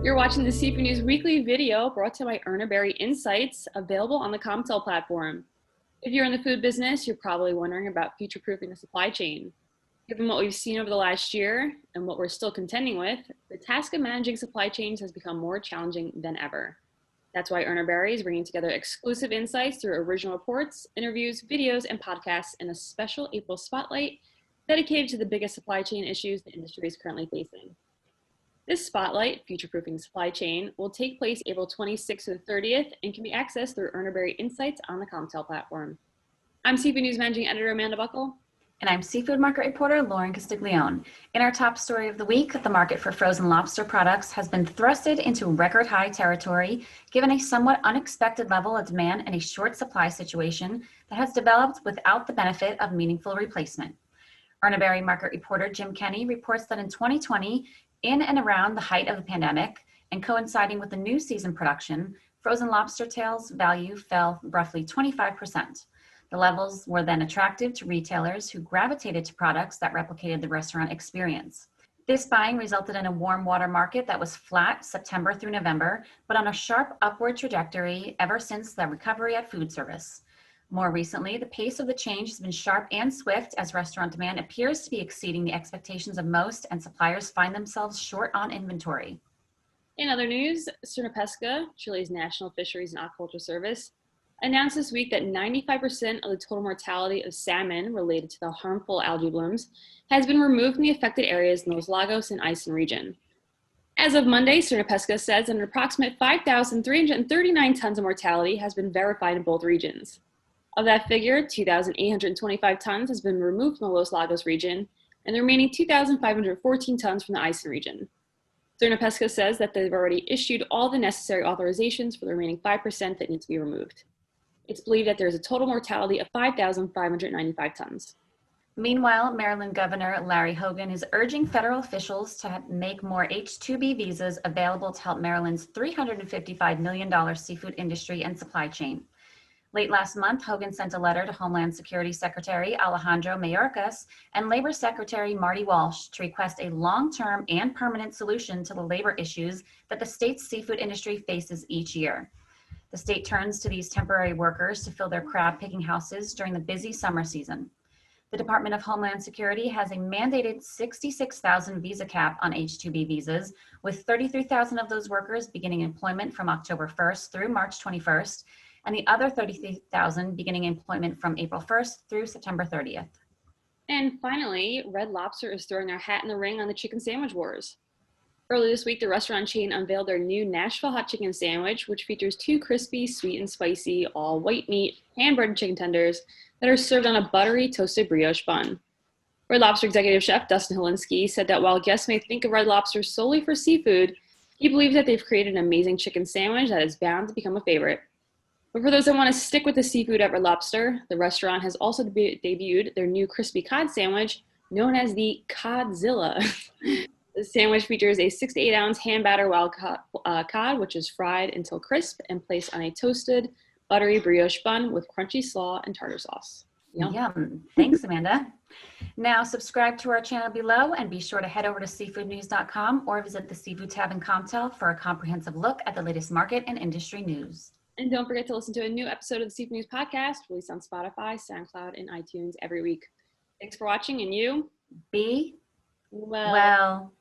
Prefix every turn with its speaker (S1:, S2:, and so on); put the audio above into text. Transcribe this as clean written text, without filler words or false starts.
S1: You're watching the Seafood News Weekly video brought to you by Urner Berry Insights, available on the Comtel platform. If you're in the food business, you're probably wondering about future-proofing the supply chain. Given what we've seen over the last year and what we're still contending with, the task of managing supply chains has become more challenging than ever. That's why Urner Berry is bringing together exclusive insights through original reports, interviews, videos, and podcasts in a special April spotlight dedicated to the biggest supply chain issues the industry is currently facing. This spotlight, Future-Proofing the Supply Chain, will take place April 26th to the 30th and can be accessed through Urner Berry Insights on the Comtel platform. I'm Seafood News Managing Editor Amanda Buckle.
S2: And I'm seafood market reporter Lauren Castiglione. In our top story of the week, the market for frozen lobster products has been thrusted into record high territory, given a somewhat unexpected level of demand and a short supply situation that has developed without the benefit of meaningful replacement. Urner Berry market reporter Jim Kenny reports that in 2020, in and around the height of the pandemic and coinciding with the new season production, frozen lobster tails value fell roughly 25%. The levels were then attractive to retailers who gravitated to products that replicated the restaurant experience. This buying resulted in a warm water market that was flat September through November, but on a sharp upward trajectory ever since the recovery at food service. More recently, the pace of the change has been sharp and swift as restaurant demand appears to be exceeding the expectations of most and suppliers find themselves short on inventory.
S1: In other news, Pesca, Chile's National Fisheries and Aquaculture Service, announced this week that 95% of the total mortality of salmon related to the harmful algae blooms has been removed from the affected areas in Los Lagos and Isen region. As of Monday, Pesca says that an approximate 5,339 tons of mortality has been verified in both regions. Of that figure, 2,825 tons has been removed from the Los Lagos region, and the remaining 2,514 tons from the Isen region. Pesca says that they've already issued all the necessary authorizations for the remaining 5% that need to be removed. It's believed that there is a total mortality of 5,595 tons.
S2: Meanwhile, Maryland Governor Larry Hogan is urging federal officials to make more H-2B visas available to help Maryland's $355 million seafood industry and supply chain. Late last month, Hogan sent a letter to Homeland Security Secretary Alejandro Mayorkas and Labor Secretary Marty Walsh to request a long-term and permanent solution to the labor issues that the state's seafood industry faces each year. The state turns to these temporary workers to fill their crab picking houses during the busy summer season. The Department of Homeland Security has a mandated 66,000 visa cap on H-2B visas, with 33,000 of those workers beginning employment from October 1st through March 21st, and the other 33,000 beginning employment from April 1st through September 30th.
S1: And finally, Red Lobster is throwing their hat in the ring on the chicken sandwich wars. Earlier this week, the restaurant chain unveiled their new Nashville hot chicken sandwich, which features 2 crispy, sweet and spicy, all white meat, hand-breaded chicken tenders that are served on a buttery, toasted brioche bun. Red Lobster executive chef Dustin Helinski said that while guests may think of Red Lobster solely for seafood, he believes that they've created an amazing chicken sandwich that is bound to become a favorite. But for those that want to stick with the seafood at Red Lobster, the restaurant has also debuted their new crispy cod sandwich, known as the Codzilla. The sandwich features a 6 to 8 ounce hand batter wild cod, which is fried until crisp and placed on a toasted, buttery brioche bun with crunchy slaw and tartar sauce.
S2: Yum. Thanks, Amanda. Now subscribe to our channel below and be sure to head over to seafoodnews.com or visit the Seafood tab in Comtel for a comprehensive look at the latest market and industry news.
S1: And don't forget to listen to a new episode of the Seafood News Podcast, released on Spotify, SoundCloud, and iTunes every week. Thanks for watching, and you
S2: be well.